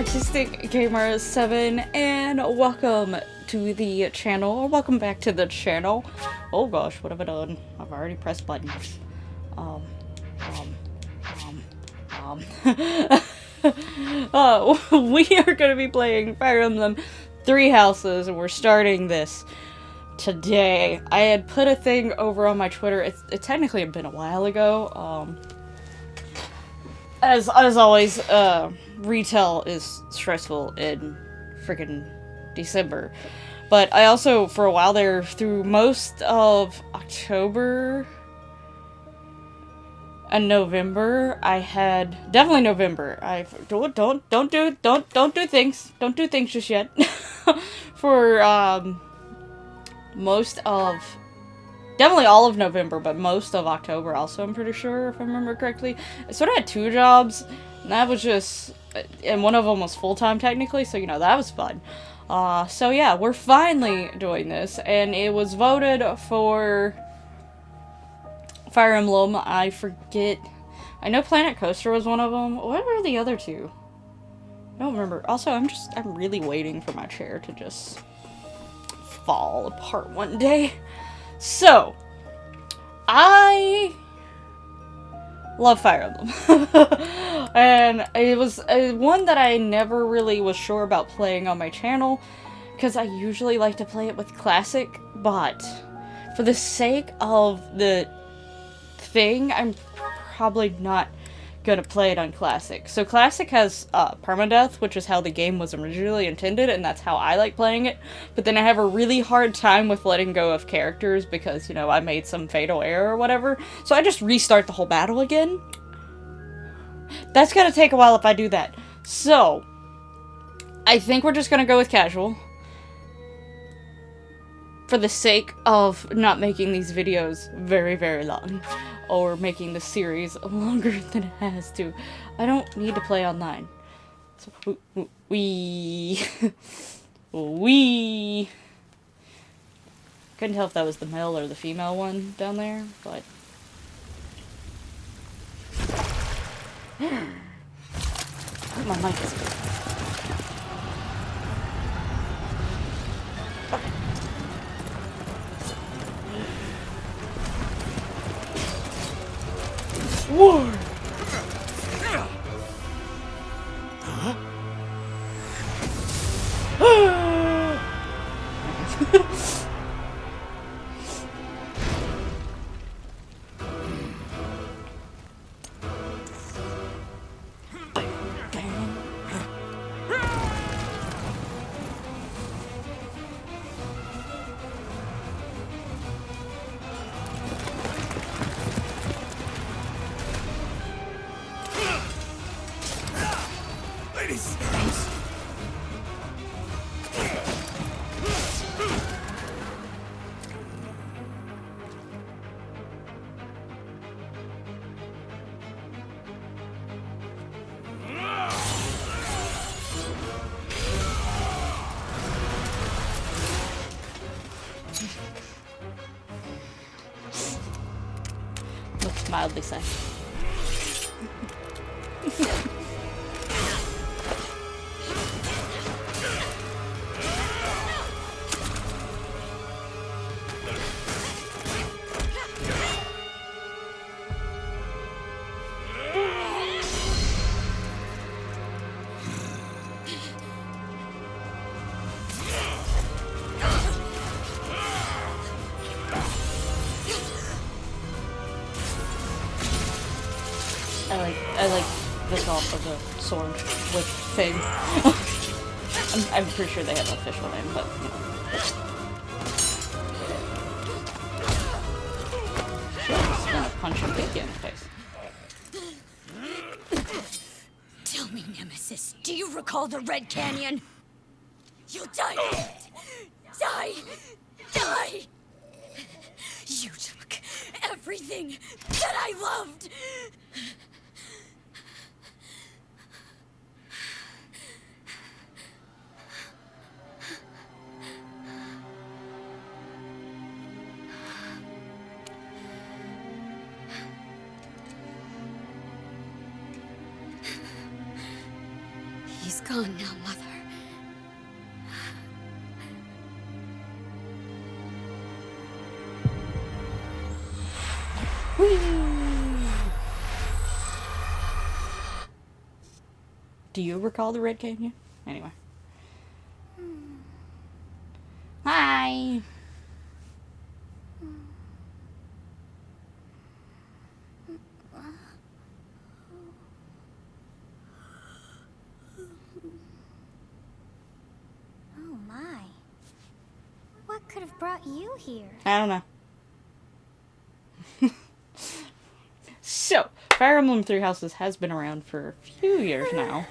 Artistic Gamer 7, and welcome to the channel, or welcome back to the channel. Oh gosh, what have I done? I've already pressed buttons. We are going to be playing Fire Emblem Three Houses, and we're starting this today. I had put a thing over on my Twitter. It technically had been a while ago. As always, retail is stressful in freaking December. But I also, for a while there, through most of October and November, I had definitely November. Don't do things just yet. For most of definitely all of November, but most of October also, I'm pretty sure, if I remember correctly. I sort of had two jobs, and that was just, and one of them was full-time technically, so, you know, that was fun. So yeah, we're finally doing this, and it was voted for Fire Emblem. I forget, I know Planet Coaster was one of them. What were the other two? I don't remember. Also, I'm really waiting for my chair to just fall apart one day. So, I love Fire Emblem. And it was one that I never really was sure about playing on my channel, because I usually like to play it with Classic, but for the sake of the thing, I'm probably not gonna play it on Classic. So Classic has permadeath, which is how the game was originally intended, and that's how I like playing it. But then I have a really hard time with letting go of characters because, you know, I made some fatal error or whatever. So I just restart the whole battle again. That's gonna take a while if I do that. So I think we're just gonna go with casual, for the sake of not making these videos very, very long, or making the series longer than it has to. I don't need to play online. So, we couldn't tell if that was the male or the female one down there, but my mic is good. War! Huh? Looks mildly sad. I like the thought of a sword with thing. I'm pretty sure they have an official name, but you know. She's gonna punch him big in the face. Tell me, Nemesis, do you recall the Red Canyon? You'll die! Die! Die! You took everything that I loved! gone now, Mother. Do you recall the Red Canyon? Anyway. Hi! Oh my. What could have brought you here? I don't know. So, Fire Emblem Three Houses has been around for a few years now.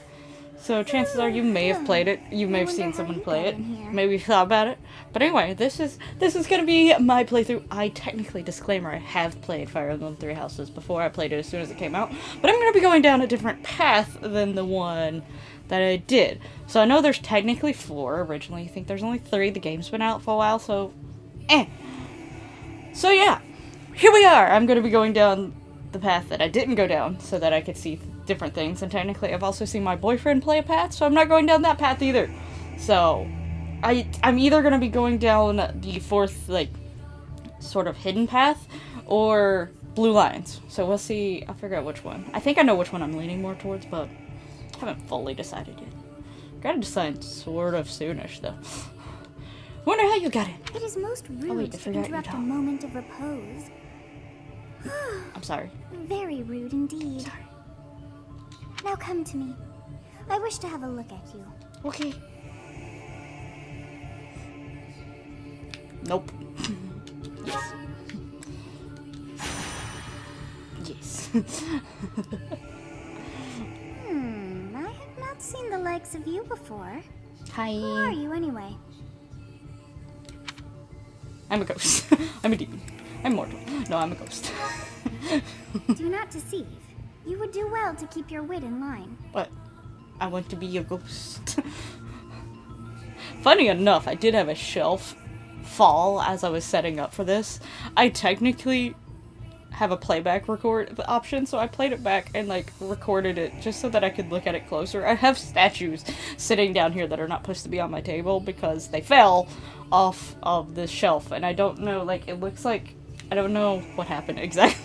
So chances are you may have played it. You may have seen someone play it. Maybe you thought about it. But anyway, this is gonna be my playthrough. I technically, disclaimer, I have played Fire Emblem Three Houses before. I played it as soon as it came out. But I'm gonna be going down a different path than the one that I did. So I know there's technically 4 originally. I think there's only 3. The game's been out for a while, so So yeah, here we are. I'm gonna be going down the path that I didn't go down so that I could see different things, and technically I've also seen my boyfriend play a path, so I'm not going down that path either. So I'm either going to be going down the 4th, like, sort of hidden path, or blue lines. So we'll see. I'll figure out which one. I think I know which one I'm leaning more towards, but I haven't fully decided yet. Gotta decide sort of soonish, though. Wonder how you got in. It is most rude wait, I to forgot your interrupt a dog. moment of repose. I'm sorry. Very rude indeed. Sorry. Now come to me. I wish to have a look at you. Okay. Nope. Yes. Yes. I have not seen the likes of you before. Hi. Who are you anyway? I'm a ghost. I'm a demon. I'm mortal. No, I'm a ghost. Do not deceive. You would do well to keep your wit in line. But I want to be a ghost. Funny enough, I did have a shelf fall as I was setting up for this. I technically have a playback record option, so I played it back and like recorded it just so that I could look at it closer. I have statues sitting down here that are not supposed to be on my table because they fell off of the shelf, and I don't know, like, it looks like, I don't know what happened exactly.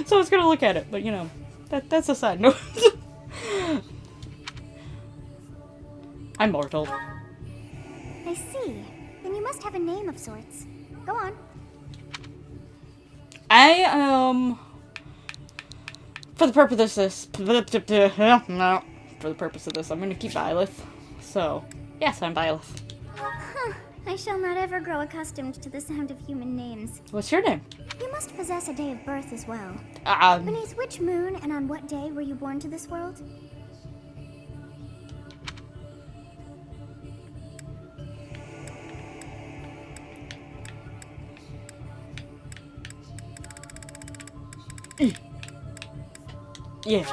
So I was gonna look at it, but you know, that's a side note. I'm mortal. I see. Then you must have a name of sorts. Go on. For the purpose of this, no, for the purpose of this, I'm gonna keep Byleth. So, yes, I'm Byleth. Huh. I shall not ever grow accustomed to the sound of human names. What's your name? You must possess a day of birth as well. Beneath which moon and on what day were you born to this world? Yeah.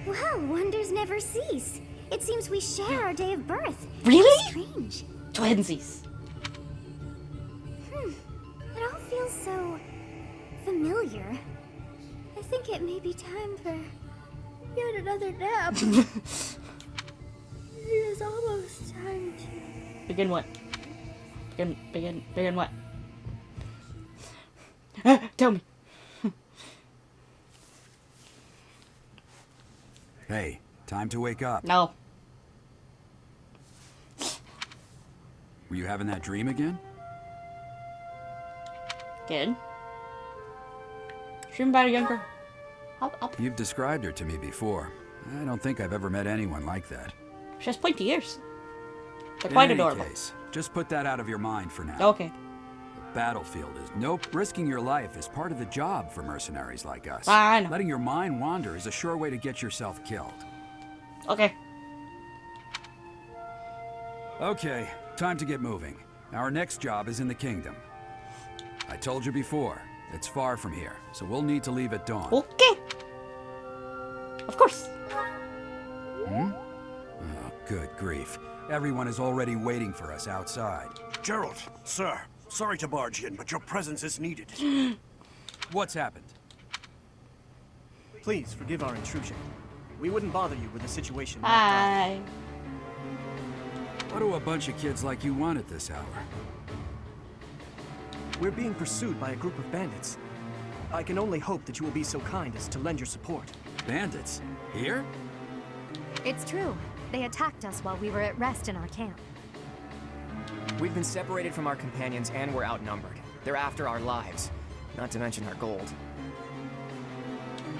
Well, wonders never cease. It seems we share our day of birth. Really? How strange. Twinsies. It all feels so familiar. I think it may be time for yet another nap. It is almost time to... Begin what? Begin what? Tell me. Hey, time to wake up. No. Were you having that dream again? Good. Dream about a young girl. You've described her to me before. I don't think I've ever met anyone like that. She has pointy ears. They're quite In any adorable. case, just put that out of your mind for now. Okay. The battlefield is nope. Risking your life is part of the job for mercenaries like us. I know. Letting your mind wander is a sure way to get yourself killed. Okay. Okay, time to get moving. Our next job is in the kingdom. I told you before, it's far from here, so we'll need to leave at dawn. Okay. Of course. Oh, good grief. Everyone is already waiting for us outside. Gerald, sir, sorry to barge in, but your presence is needed. What's happened? Please forgive our intrusion. We wouldn't bother you with a situation like Hi. What do a bunch of kids like you want at this hour? that. We're being pursued by a group of bandits. I can only hope that you will be so kind as to lend your support. Bandits? Here? It's true. They attacked us while we were at rest in our camp. We've been separated from our companions and we're outnumbered. They're after our lives, not to mention our gold.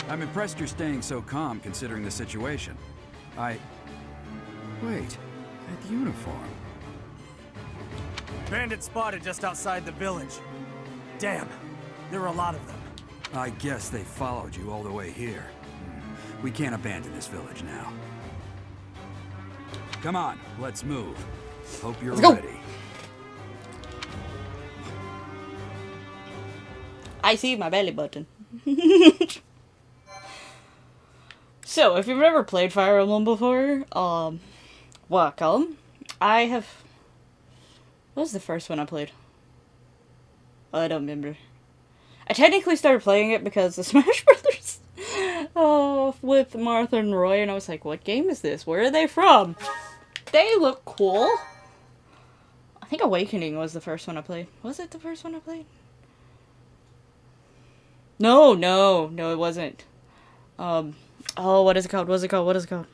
I'm impressed you're staying so calm considering the situation. Wait, that uniform. Bandits spotted just outside the village. Damn, there are a lot of them. I guess they followed you all the way here. We can't abandon this village now. Come on, let's move. Hope you're Let's go. ready. I see my belly button. So, if you've never played Fire Emblem before, welcome. I have... What was the first one I played? Oh, I don't remember. I technically started playing it because of Smash Brothers. With Martha and Roy, and I was like, what game is this? Where are they from? They look cool. I think Awakening was the first one I played. Was it the first one I played? No, it wasn't. Oh, what is it called? What is it called?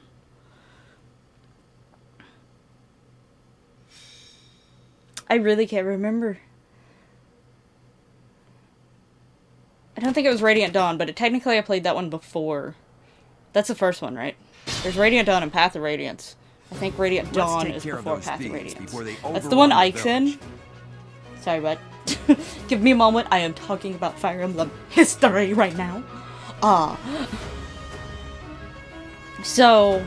I really can't remember. I don't think it was Radiant Dawn, but technically I played that one before. That's the first one, right? There's Radiant Dawn and Path of Radiance. I think Radiant Dawn is before Path of Radiance. That's the one Ike's in. Sorry, bud. Give me a moment. I am talking about Fire Emblem history right now. So...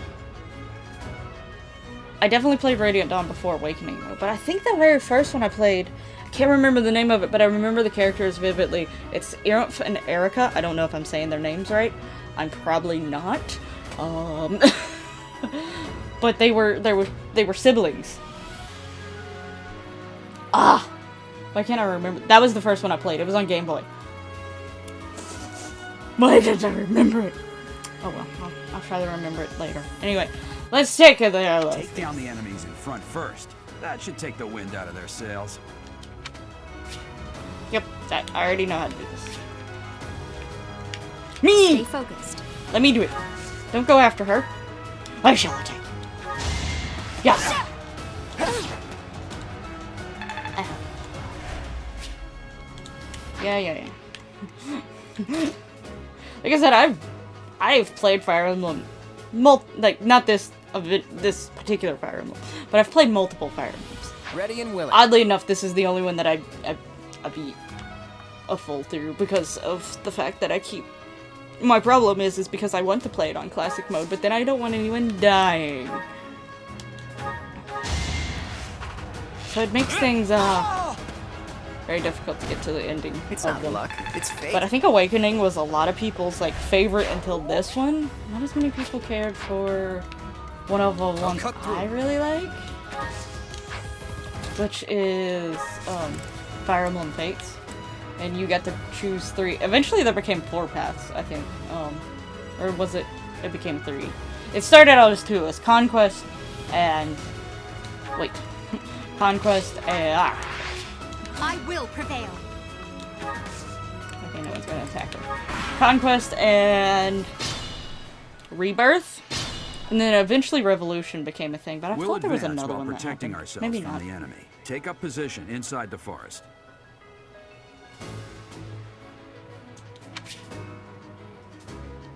I definitely played Radiant Dawn before Awakening, though. But I think the very first one I played... I can't remember the name of it, but I remember the characters vividly. It's Irmf and Erica. I don't know if I'm saying their names right. I'm probably not. But they were siblings. Why can't I remember? That was the first one I played. It was on Game Boy. Why did I remember it? Oh well, I'll try to remember it later. Anyway, let's take it there. Take down the enemies in front first. That should take the wind out of their sails. Yep, I already know how to do this. Me! Stay focused. Let me do it. Don't go after her. I shall attack. Yes! Yeah. Like I said, I've played Fire Emblem, not this particular Fire Emblem, but I've played multiple Fire Emblems. Ready and willing. Oddly enough, this is the only one that I beat a full through because of the fact that I keep. My problem is because I want to play it on classic mode, but then I don't want anyone dying. So it makes things very difficult to get to the ending. It's of not them. luck. It's fate. But I think Awakening was a lot of people's favorite until this one. Not as many people cared for one of the ones I really like, which is Fire Emblem Fates. And you get to choose 3. Eventually there became 4 paths, I think. Or was it? It became 3. It started out as 2. It was Conquest and... Wait. Conquest and... I will prevail. Okay, no one's gonna attack her. Conquest and... Rebirth? And then eventually Revolution became a thing, but I We'll thought there was advance another while one that protecting happened. ourselves Maybe from not. the enemy. Take up position inside the forest.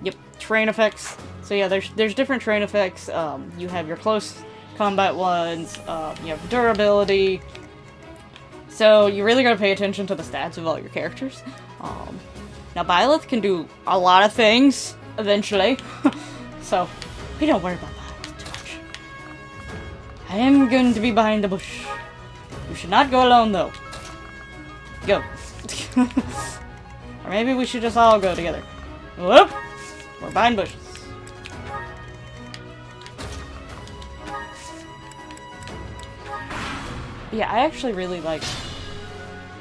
Yep, terrain effects. So yeah, there's different terrain effects. You have your close combat ones. You have durability. So you really gotta pay attention to the stats of all your characters. Now Byleth can do a lot of things eventually, so we don't worry about Byleth too much. I am going to be behind the bush. You should not go alone though. Go. Or maybe we should just all go together. Whoop! We're behind bushes. Yeah, I actually really like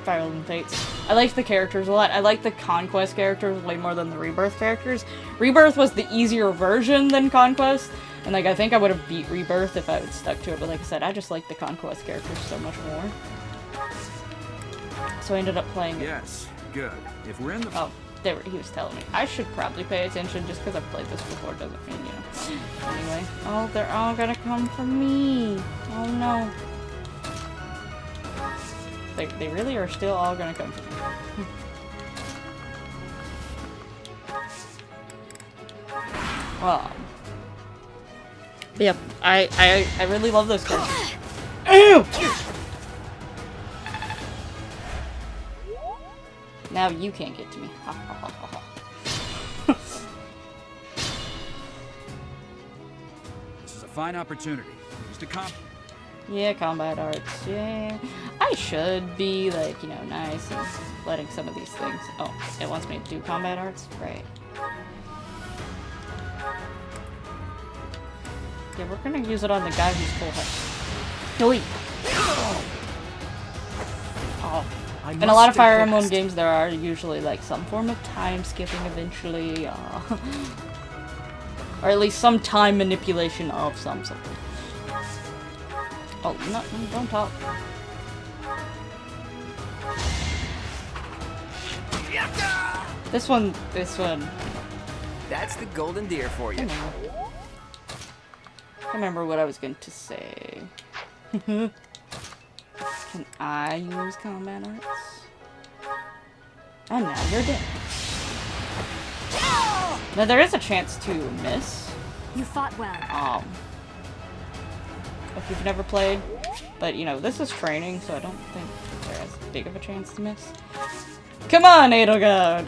Fire Emblem Fates. I liked the characters a lot. I like the Conquest characters way more than the Rebirth characters. Rebirth was the easier version than Conquest, and like I think I would have beat Rebirth if I had stuck to it, but like I said, I just like the Conquest characters so much more. So I ended up playing it. Yes, good. If we're in the... Oh, he was telling me. I should probably pay attention just because I've played this before doesn't mean, you know. Anyway. Oh, they're all gonna come for me. Oh no. They really are still all gonna come for me. Well. Yep, I really love those characters. Ew! Now you can't get to me. Ha ha ha ha ha. This is a fine opportunity. Just a Yeah, combat arts. Yeah. I should be, like, you know, nice and letting some of these things... Oh, it wants me to do combat arts? Right. Yeah, we're gonna use it on the guy who's full health. Delete! Oh. In a lot of Fire Emblem games, there are usually, like, some form of time skipping eventually, or at least some time manipulation of something. Oh, no, don't talk. This one. That's the golden deer for you. I remember what I was going to say. Can I use combat arts? And now you're dead. Now there is a chance to miss. You fought well. If you've never played, but you know, this is training, so I don't think there's as big of a chance to miss. Come on, Edelgard!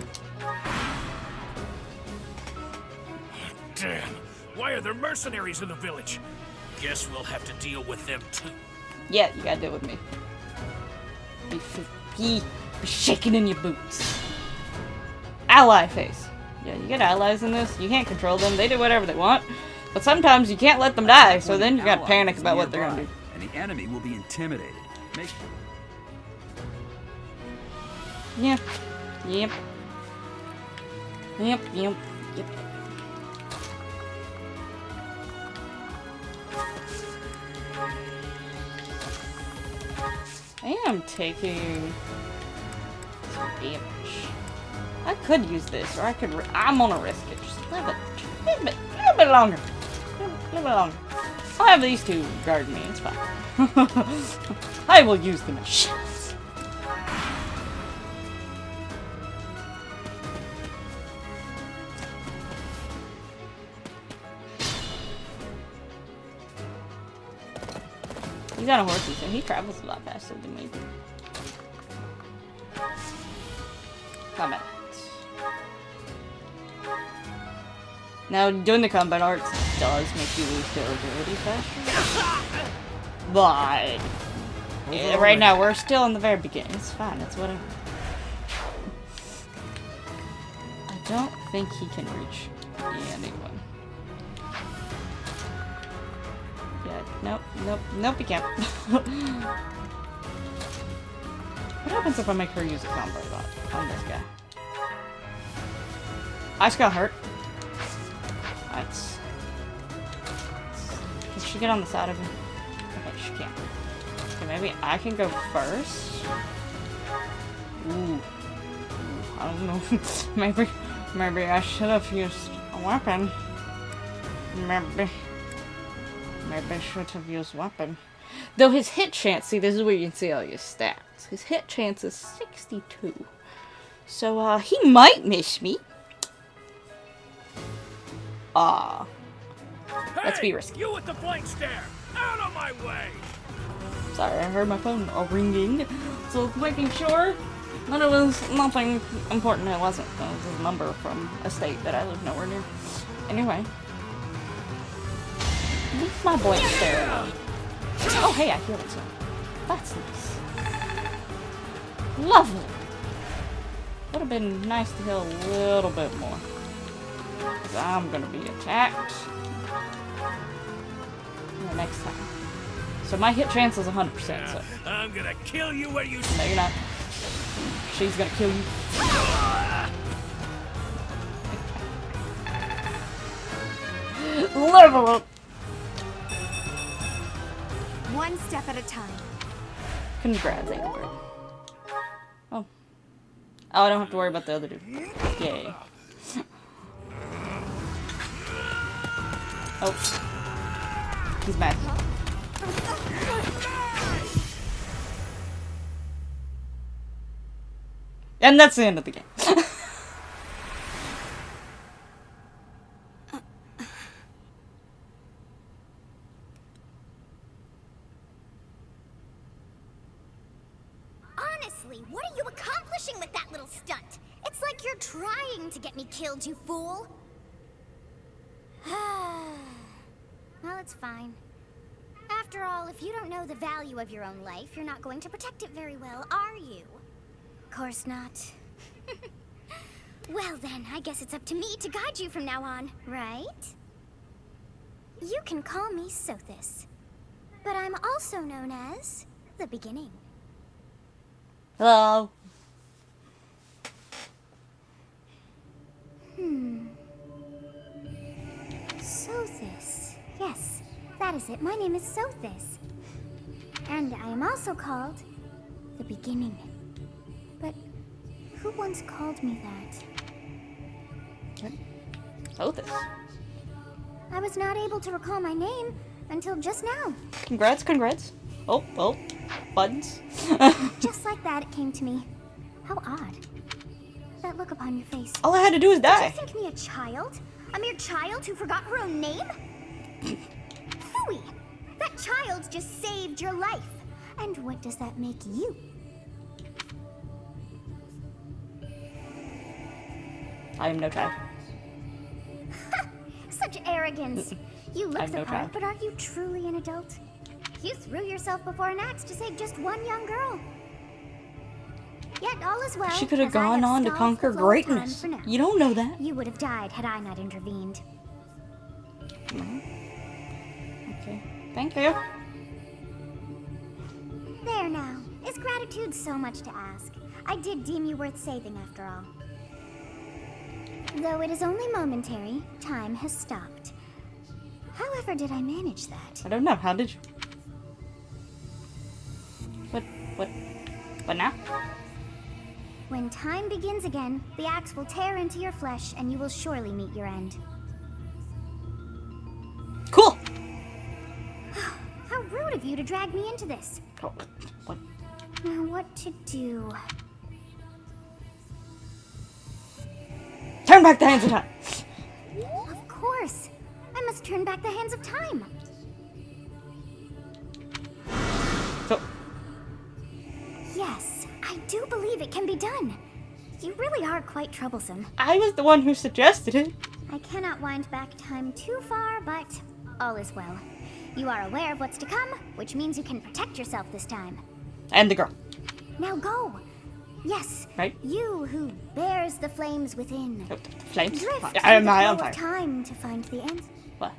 Damn. Why are there mercenaries in the village? Guess we'll have to deal with them too. Yeah, you gotta deal with me. Be shaking in your boots. Ally face. Yeah, you get allies in this. You can't control them. They do whatever they want. But sometimes you can't let them die, so then you gotta panic about what they're gonna do. And the enemy will be intimidated. Yeah. Yep. Yep, yep, yep. I am taking some damage. I could use this, or I could. I'm gonna risk it just a little bit longer. A little bit longer. I'll have these two guard me. It's fine. I will use the machines. He's on a horse, so he travels a lot faster than me. Combat. Now, doing the combat arts does make you lose durability faster. But right now, we're still in the very beginning. It's fine. It's whatever. I don't think he can reach anyone. Yeah, nope, he can't. What happens if I make her use a combo bot on this guy? I just got hurt. That's... Can she get on the side of him? Okay, she can't. Okay, maybe I can go first? Ooh. I don't know. maybe I should have used a weapon. Maybe I should have used weapon. Though his hit chance, see, this is where you can see all your stats. His hit chance is 62. So, he might miss me. Let's be risky. You with the blank stare! Out of my way! Sorry, I heard my phone ringing. So, making sure that it was nothing important. It wasn't. It was a number from a state that I live nowhere near. Anyway. Leave my blank stare alone. Oh, hey, I healed some. That's nice. Lovely. Would have been nice to heal a little bit more. Because I'm going to be attacked. Next time. So my hit chance is 100%, so... I'm gonna kill you where you No, you're not. She's gonna kill you. Level up! One step at a time. Congrats, Amber. Oh. Oh, I don't have to worry about the other dude. Yay. Oh. He's mad. And that's the end of the game. Honestly, what are you accomplishing with that little stunt? It's like you're trying to get me killed, you fool. Well, it's fine. After all, if you don't know the value of your own life, you're not going to protect it very well, are you? Of course not. Well then, I guess it's up to me to guide you from now on, right? You can call me Sothis, but I'm also known as the Beginning. Hello. Sothis. Yes, that is it. My name is Sothis. And I am also called the Beginning. But who once called me that? Oh, this. I was not able to recall my name until just now. Congrats, congrats. Oh, oh. Buttons. Just like that, it came to me. How odd. That look upon your face. All I had to do was Did you die. think me a child? A mere child who forgot her own name? Phooey! That child just saved your life. And what does that make you? I am no child. Such arrogance. You look I'm the no part, child. but are you truly an adult? You threw yourself before an axe to save just one young girl. Yet all is well. She could have as I gone on to stalled conquer the flow of time greatness. for now. You don't know that. You would have died had I not intervened. Okay. Thank you. There now. Is gratitude so much to ask? I did deem you worth saving after all. Though it is only momentary, time has stopped. However did I manage that? I don't know. How did you? What now? When time begins again, the axe will tear into your flesh and you will surely meet your end. Cool. How rude of you to drag me into this. Oh, what? Now what to do? Turn back the hands of time. Of course. I must turn back the hands of time. So, Yes, I do believe it can be done. You really are quite troublesome. I was the one who suggested it. I cannot wind back time too far, but all is well. You are aware of what's to come, which means you can protect yourself this time. And the girl. Now go. Yes, Right? you who bears the flames within. Oh, flames. Drift I am through the on flow fire. of time to find the end. What?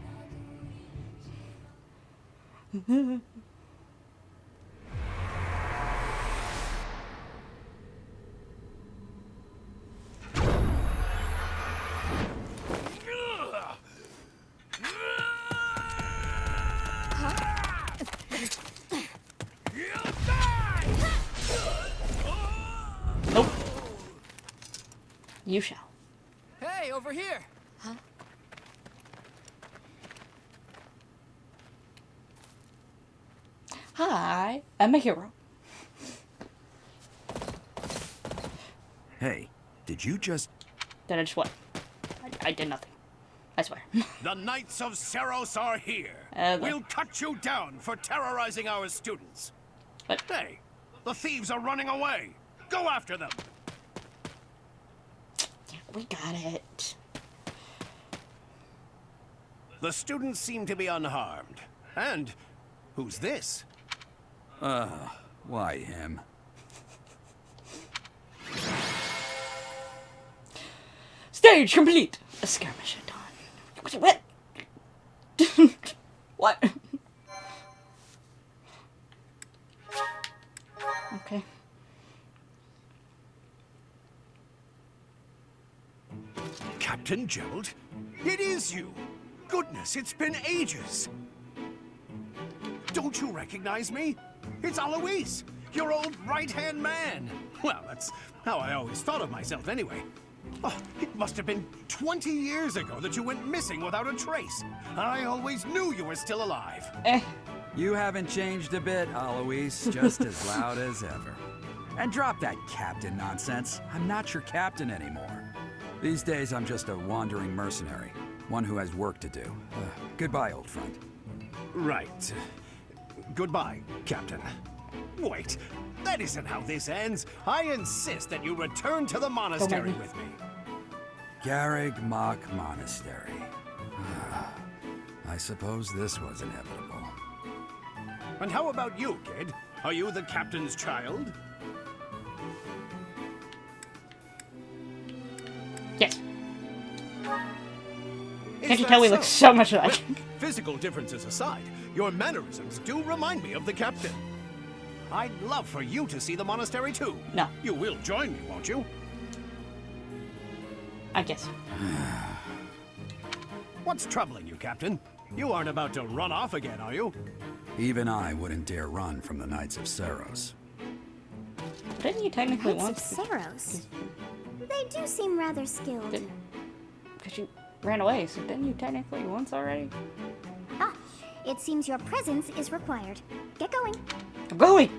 Nope. You shall. Hey, over here! Hi, I'm a hero. Hey, did you just... Then I just what? I did nothing. I swear. The Knights of Seros are here. We'll cut you down for terrorizing our students. But Hey, the thieves are running away. Go after them. we got it. The students seem to be unharmed. And who's this? Why him? Stage complete. A skirmish at dawn. What? What? Okay. Captain Gerald? It is you! Goodness, it's been ages! Don't you recognize me? It's Alois, your old right-hand man! Well, that's how I always thought of myself anyway. Oh, it must have been 20 years ago that you went missing without a trace. I always knew you were still alive. You haven't changed a bit, Alois. Just as loud as ever. And drop that captain nonsense. I'm not your captain anymore. These days, I'm just a wandering mercenary. One who has work to do. Goodbye, old friend. Right. Goodbye, Captain. Wait, that isn't how this ends. I insist that you return to the monastery with me. Garreg Mach Monastery. I suppose this was inevitable. And how about you, kid? Are you the captain's child? Yes. Is Can't you that tell we look so much alike? Well, physical differences aside, your mannerisms do remind me of the captain. I'd love for you to see the monastery too. No. You will join me, won't you? I guess. What's troubling you, Captain? You aren't about to run off again, are you? Even I wouldn't dare run from the Knights of Saros. Didn't you technically Knights want of Saros. They do seem rather skilled. Because you ran away, so didn't you technically once already? Ah, it seems your presence is required. Get going. I'm going!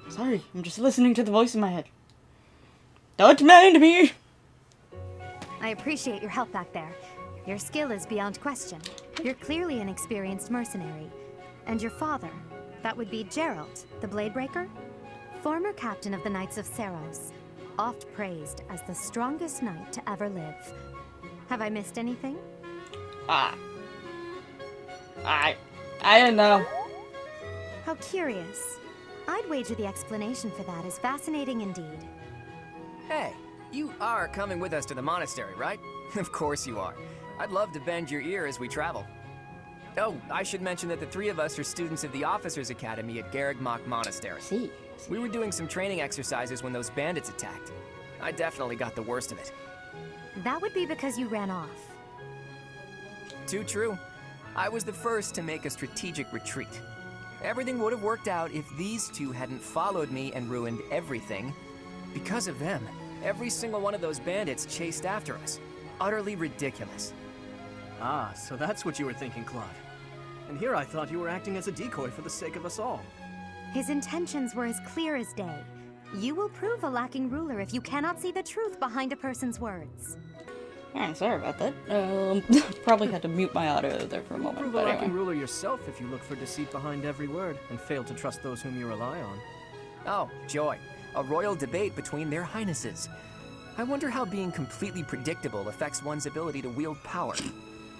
Sorry, I'm just listening to the voice in my head. Don't mind me! I appreciate your help back there. Your skill is beyond question. You're clearly an experienced mercenary. And your father, that would be Gerald, the Bladebreaker? Former captain of the Knights of Saros. Oft praised as the strongest knight to ever live. Have I missed anything? I don't know. How curious. I'd wager the explanation for that is fascinating indeed. Hey, you are coming with us to the monastery, right? Of course you are. I'd love to bend your ear as we travel. Oh, I should mention that the three of us are students of the Officers' Academy at Garreg Mach Monastery. See. We were doing some training exercises when those bandits attacked. I definitely got the worst of it. That would be because you ran off. Too true. I was the first to make a strategic retreat. Everything would have worked out if these two hadn't followed me and ruined everything. Because of them, every single one of those bandits chased after us. Utterly ridiculous. Ah, so that's what you were thinking, Claude. And here I thought you were acting as a decoy for the sake of us all. His intentions were as clear as day. You will prove a lacking ruler if you cannot see the truth behind a person's words. Alright, sorry about that. Probably had to mute my audio there for a moment. Prove a But lacking anyway. ruler yourself if you look for deceit behind every word and fail to trust those whom you rely on. Oh, joy. A royal debate between their highnesses. I wonder how being completely predictable affects one's ability to wield power.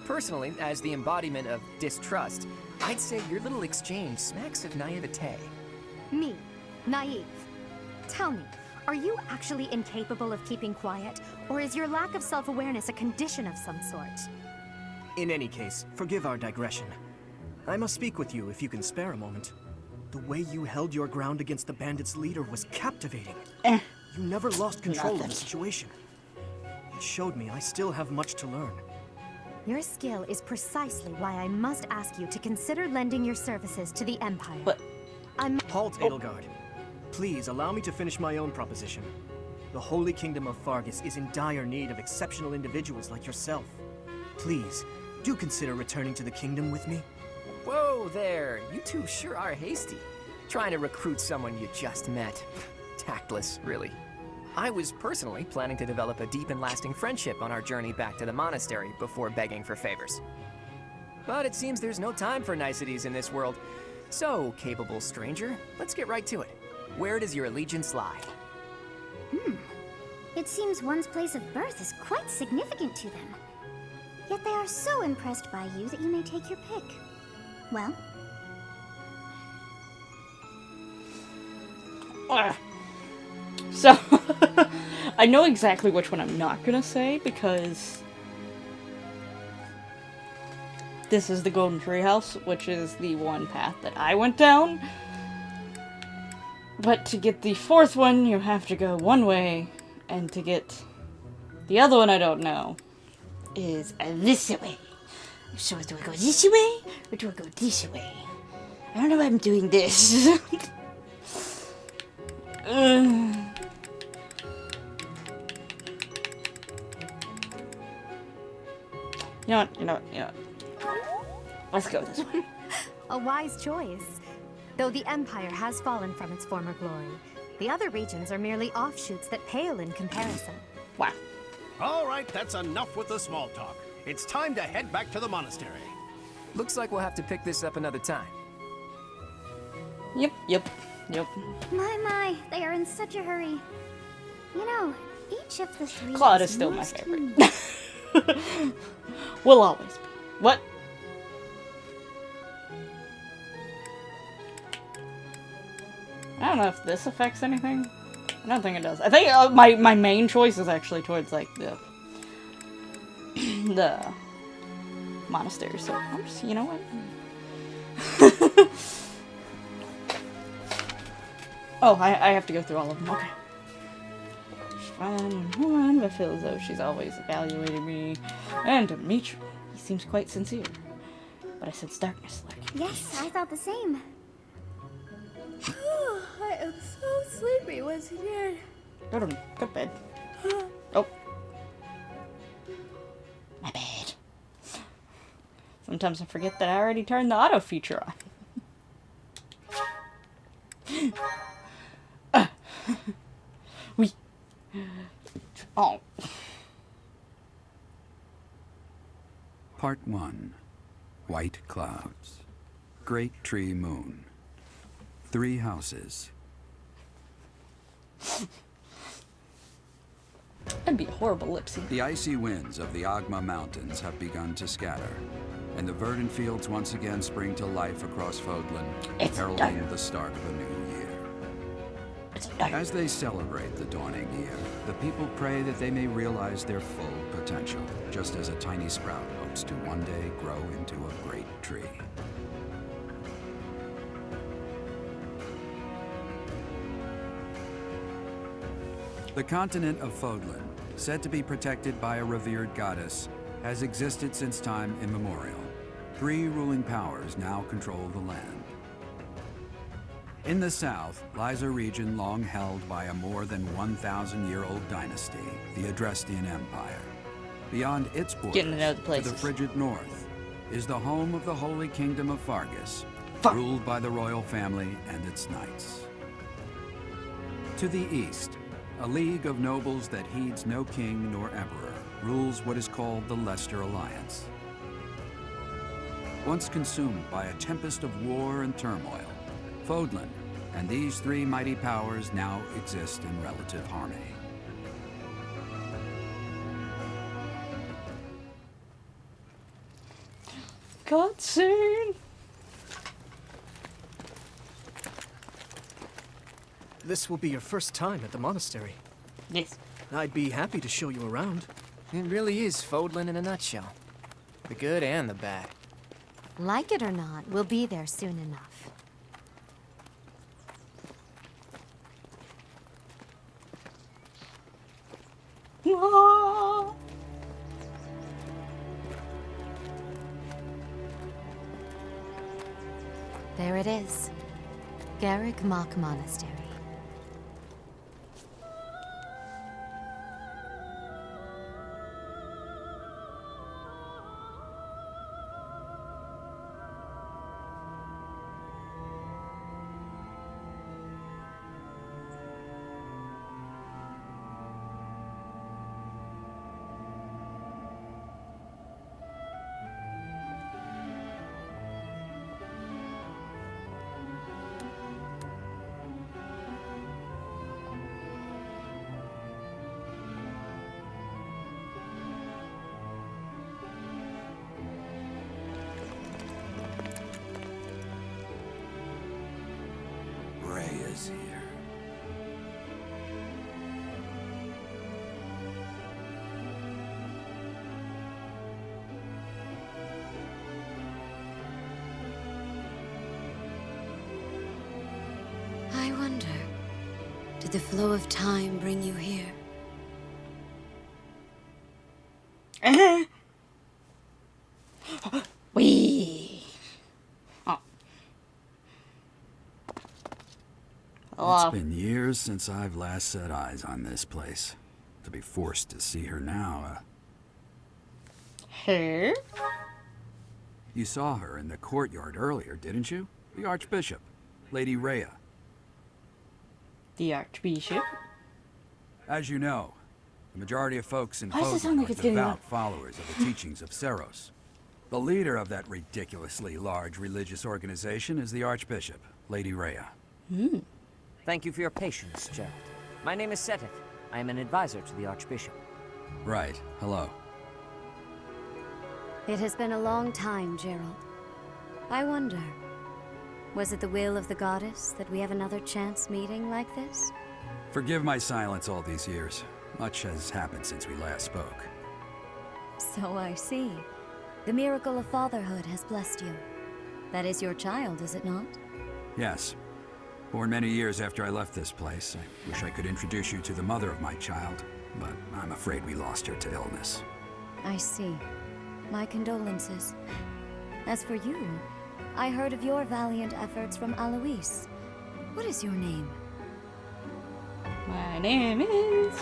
Personally, as the embodiment of distrust, I'd say your little exchange smacks of naivete. Me, naive. Tell me, are you actually incapable of keeping quiet, or is your lack of self-awareness a condition of some sort? In any case, forgive our digression. I must speak with you if you can spare a moment. The way you held your ground against the bandits' leader was captivating. You never lost control of the situation. It showed me I still have much to learn. Your skill is precisely why I must ask you to consider lending your services to the Empire. But Halt, Edelgard. Please allow me to finish my own proposition. The Holy Kingdom of Fargus is in dire need of exceptional individuals like yourself. Please, do consider returning to the kingdom with me. Whoa there, you two sure are hasty. Trying to recruit someone you just met. Tactless, really. I was personally planning to develop a deep and lasting friendship on our journey back to the monastery before begging for favors. But it seems there's no time for niceties in this world. So, capable stranger, let's get right to it. Where does your allegiance lie? It seems one's place of birth is quite significant to them. Yet they are so impressed by you that you may take your pick. Well, so I know exactly which one I'm not gonna say because this is the Golden Tree House, which is the one path that I went down. But to get the fourth one, you have to go one way, and to get the other one, I don't know, is this way. So do I go this way, or do I go this way? I don't know why I'm doing this. You know what? Let's go this way. A wise choice. Though the Empire has fallen from its former glory, the other regions are merely offshoots that pale in comparison. Wow. All right, that's enough with the small talk. It's time to head back to the monastery. Looks like we'll have to pick this up another time. Yep. My, they are in such a hurry. You know, each of the three Claude is is still my most favorite. Will always be. What? I don't know if this affects anything. I don't think it does. I think my main choice is actually towards like the the monastery. So I'm just, you know what? Oh, I have to go through all of them. Okay. Fine, I feel as though she's always evaluating me. And Dimitri, he seems quite sincere. But I sense darkness lurking. Yes, I thought the same. I am so sleepy once again. Go to bed. Oh. My bad. Sometimes I forget that I already turned the auto feature on. We. Oh. Part 1. White Clouds. Great Tree Moon. 3 houses. That'd be a horrible lip sync. The icy winds of the Agma Mountains have begun to scatter, and the verdant fields once again spring to life across Fodlan, It's heralding dark. the start of a new year. It's dark. As they celebrate the dawning year, the people pray that they may realize their full potential, just as a tiny sprout hopes to one day grow into a great tree. The continent of Fodlan, said to be protected by a revered goddess, has existed since time immemorial. 3 ruling powers now control the land. In the south lies a region long held by a more than 1,000-year-old dynasty, the Adrestian Empire. Beyond its borders, Getting to know the to places. the frigid north, is the home of the Holy Kingdom of Fargus, ruled by the royal family and its knights. To the east, a league of nobles that heeds no king nor emperor rules what is called the Leicester Alliance. Once consumed by a tempest of war and turmoil, Fodlan and these 3 mighty powers now exist in relative harmony. Cutscene. This will be your first time at the monastery. Yes. I'd be happy to show you around. It really is Fodlan in a nutshell. The good and the bad. Like it or not, we'll be there soon enough. Ah. There it is. Garrick Mock Monastery. Raya's here. I wonder, Did the flow of time bring you here? Wee. Oh. Hello. It's been years since I've last set eyes on this place. To be forced to see her now, Her? You saw her in the courtyard earlier, didn't you? The Archbishop, Lady Raya. The Archbishop? As you know, the majority of folks in Why does it Fogan sound like are it's getting devout loud? followers of the teachings of Seros. The leader of that ridiculously large religious organization is the Archbishop, Lady Raya. Thank you for your patience, Gerald. My name is Seteth. I am an advisor to the Archbishop. Right, hello. It has been a long time, Gerald. I wonder, was it the will of the goddess that we have another chance meeting like this? Forgive my silence all these years. Much has happened since we last spoke. So I see. The miracle of fatherhood has blessed you. That is your child, is it not? Yes. Born many years after I left this place. I wish I could introduce you to the mother of my child, but I'm afraid we lost her to illness. I see. My condolences. As for you, I heard of your valiant efforts from Alois. What is your name? My name is...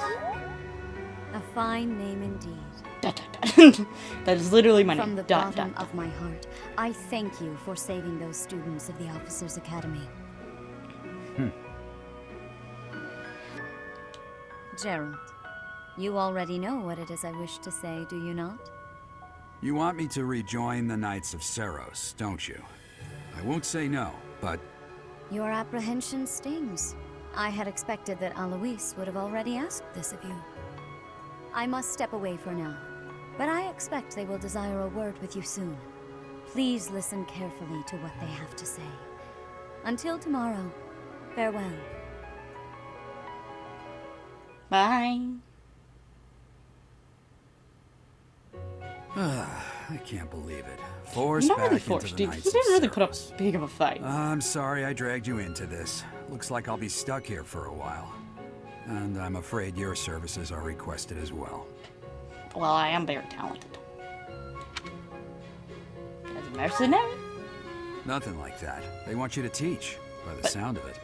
A fine name indeed. Dot, dot, dot. That is literally my From name. the Dot, bottom dot, dot. of my heart, I thank you for saving those students of the Officers' Academy. Gerald, you already know what it is I wish to say, do you not? You want me to rejoin the Knights of Seros, don't you? I won't say no, but Your apprehension stings. I had expected that Alois would have already asked this of you. I must step away for now, but I expect they will desire a word with you soon. Please listen carefully to what they have to say. Until tomorrow, farewell. Bye. I can't believe it. Forced Not back really into forced, the dude. Knights You of didn't really put up Seros. big of a fight. I'm sorry I dragged you into this. Looks like I'll be stuck here for a while. And I'm afraid your services are requested as well. Well, I am very talented. As a mercenary? Nothing like that. They want you to teach, by the sound of it.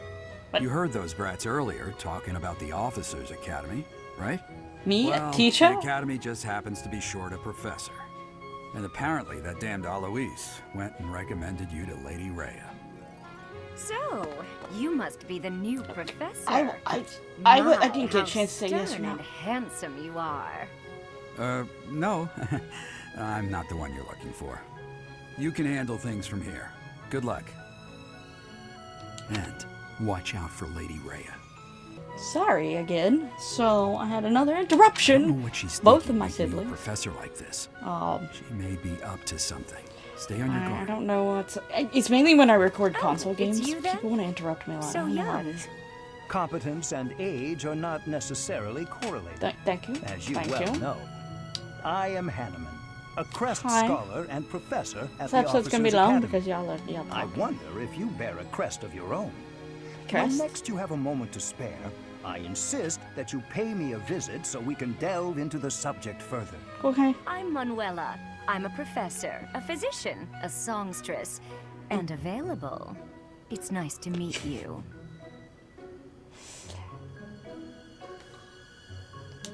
but- You heard those brats earlier talking about the Officers' Academy, right? Me, Well, a teacher? the academy just happens to be short a professor. And apparently that damned Alois went and recommended you to Lady Raya. So, you must be the new professor. I didn't get a chance to say yes or stern no. and handsome you are. No. I'm not the one you're looking for. You can handle things from here. Good luck. And watch out for Lady Raya. Sorry again. So I had another I don't interruption. know what she's Both thinking of my making you a siblings. professor like this. Um, She may be up to something. Stay on your I guard. don't know what's. It's mainly when I record console it's games. you then? People want to interrupt me a lot. So I don't know why. young. Competence and age are not necessarily correlated. Thank you. As you Thank well you. know. I am Hanneman, a Crest Hi. scholar and professor at This the episode's gonna be Officers' long Academy. because y'all I talking. wonder if you bear a crest of your own. Crest? When next you have a moment to spare, I insist that you pay me a visit so we can delve into the subject further. Okay. I'm Manuela. I'm a professor, a physician, a songstress, and available. It's nice to meet you.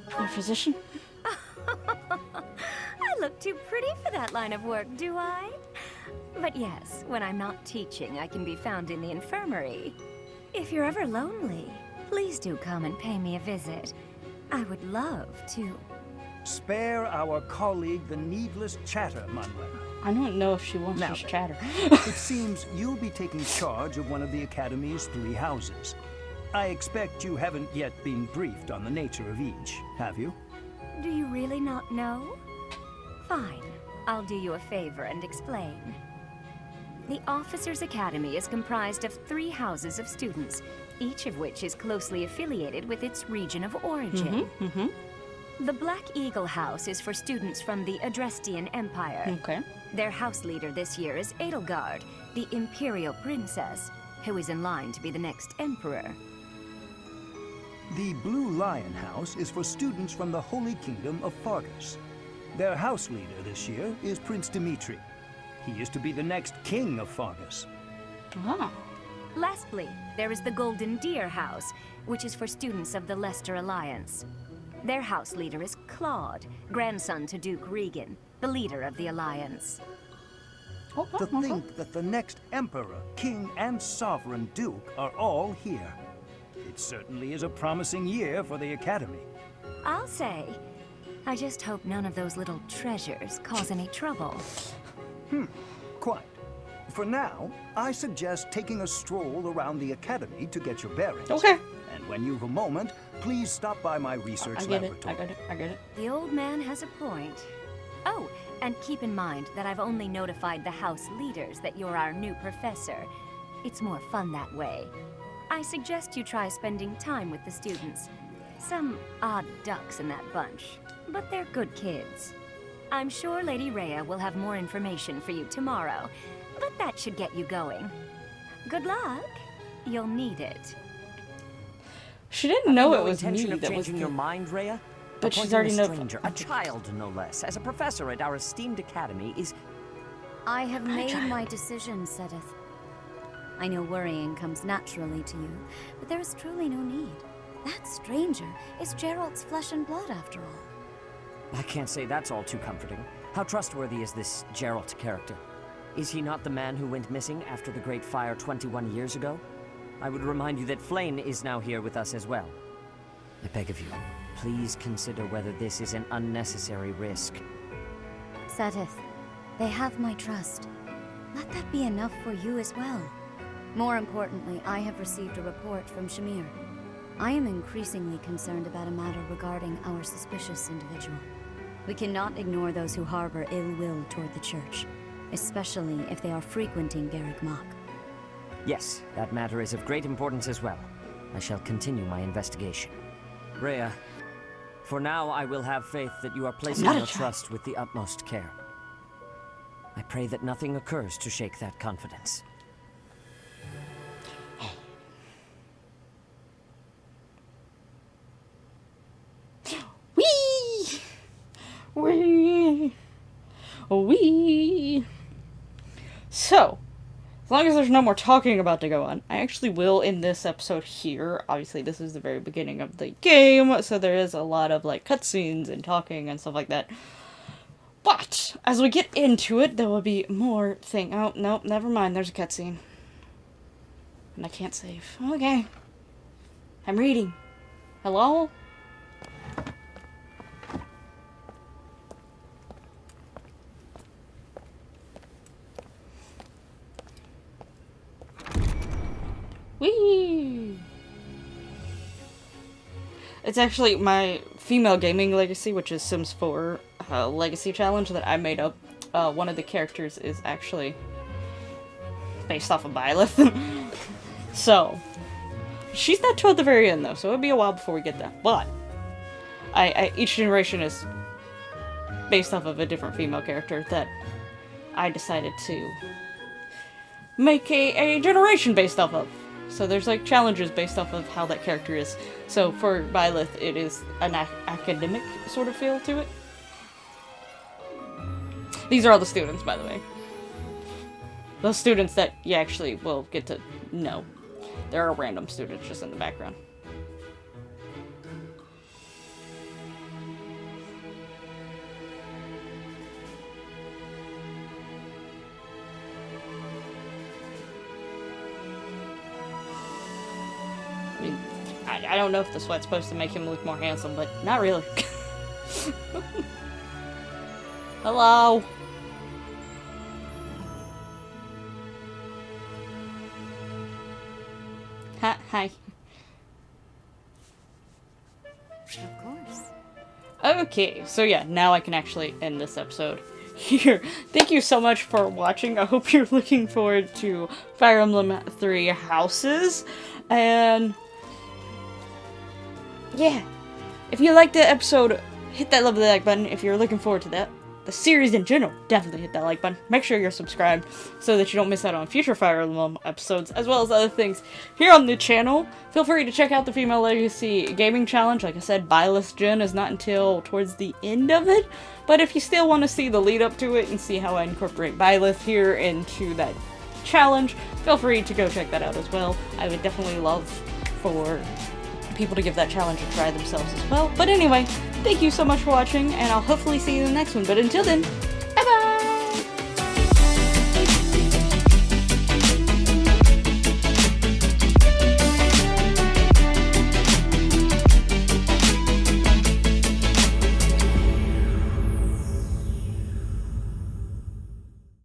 You're a physician? I look too pretty for that line of work, do I? But yes, when I'm not teaching, I can be found in the infirmary. If you're ever lonely, please do come and pay me a visit. I would love to. Spare our colleague the needless chatter, Manuela. I don't know if she wants Now to then. chatter. It seems you'll be taking charge of one of the Academy's 3 houses. I expect you haven't yet been briefed on the nature of each, have you? Do you really not know? Fine. I'll do you a favor and explain. The Officers' Academy is comprised of 3 houses of students, each of which is closely affiliated with its region of origin. The Black Eagle House is for students from the Adrestian Empire. Okay. Their house leader this year is Edelgard, the Imperial Princess, who is in line to be the next Emperor. The Blue Lion House is for students from the Holy Kingdom of Fargus. Their house leader this year is Prince Dimitri. He is to be the next king of Fargus. Ah. Lastly, there is the Golden Deer House, which is for students of the Leicester Alliance. Their house leader is Claude, grandson to Duke Regan, the leader of the Alliance. To think that the next Emperor, King, and Sovereign Duke are all here. It certainly is a promising year for the Academy. I'll say. I just hope none of those little treasures cause any trouble. Quite. For now, I suggest taking a stroll around the Academy to get your bearings. Okay. And when you've a moment, please stop by my research laboratory. I get it. The old man has a point. Oh, and keep in mind that I've only notified the house leaders that you're our new professor. It's more fun that way. I suggest you try spending time with the students. Some odd ducks in that bunch, but they're good kids. I'm sure Lady Raya will have more information for you tomorrow, but that should get you going. Good luck. You'll need it. She didn't know it no was intention me of that was changing your mind, Raya. But she's Appointing already a stranger, a child no less, as a professor at our esteemed academy is... I have made my decision, Sedith. I know worrying comes naturally to you, but there is truly no need. That stranger is Gerald's flesh and blood, after all. I can't say that's all too comforting. How trustworthy is this Gerald character? Is he not the man who went missing after the Great Fire 21 years ago? I would remind you that Flame is now here with us as well. I beg of you, please consider whether this is an unnecessary risk. Sedith, they have my trust. Let that be enough for you as well. More importantly, I have received a report from Shamir. I am increasingly concerned about a matter regarding our suspicious individual. We cannot ignore those who harbor ill will toward the Church, especially if they are frequenting Garrick Mach. Yes, that matter is of great importance as well. I shall continue my investigation. Rhea, for now I will have faith that you are placing your trust with the utmost care. I pray that nothing occurs to shake that confidence. Wee! Wee! Wee! So, as long as there's no more talking about to go on, I actually will end this episode here. Obviously, this is the very beginning of the game, so there is a lot of, like, cutscenes and talking and stuff like that. But, as we get into it, there will be more thing. Oh, no, never mind, there's a cutscene. And I can't save. Okay. I'm reading. Hello? Whee! It's actually my female gaming legacy, which is Sims 4 legacy challenge that I made up. One of the characters is actually based off of Byleth. So, she's not toward the very end though, so it'll be a while before we get that. But, each generation is based off of a different female character that I decided to make a generation based off of. So there's like challenges based off of how that character is. So for Byleth, it is an academic sort of feel to it. These are all the students, by the way. Those students that you actually will get to know. There are random students just in the background. I don't know if the sweat's supposed to make him look more handsome, but not really. Hello. Hi. Of course. Okay, so yeah, now I can actually end this episode here. Thank you so much for watching. I hope you're looking forward to Fire Emblem Three Houses. And yeah, if you liked the episode, hit that lovely like button if you're looking forward to that. the series in general, definitely hit that like button. Make sure you're subscribed so that you don't miss out on future Fire Emblem episodes, as well as other things here on the channel. Feel free to check out the Female Legacy Gaming Challenge. Like I said, Byleth Gen is not until towards the end of it, but if you still want to see the lead up to it and see how I incorporate Byleth here into that challenge, feel free to go check that out as well. I would definitely love for people to give that challenge a try themselves as well. But anyway, thank you so much for watching, and I'll hopefully see you in the next one. But until then,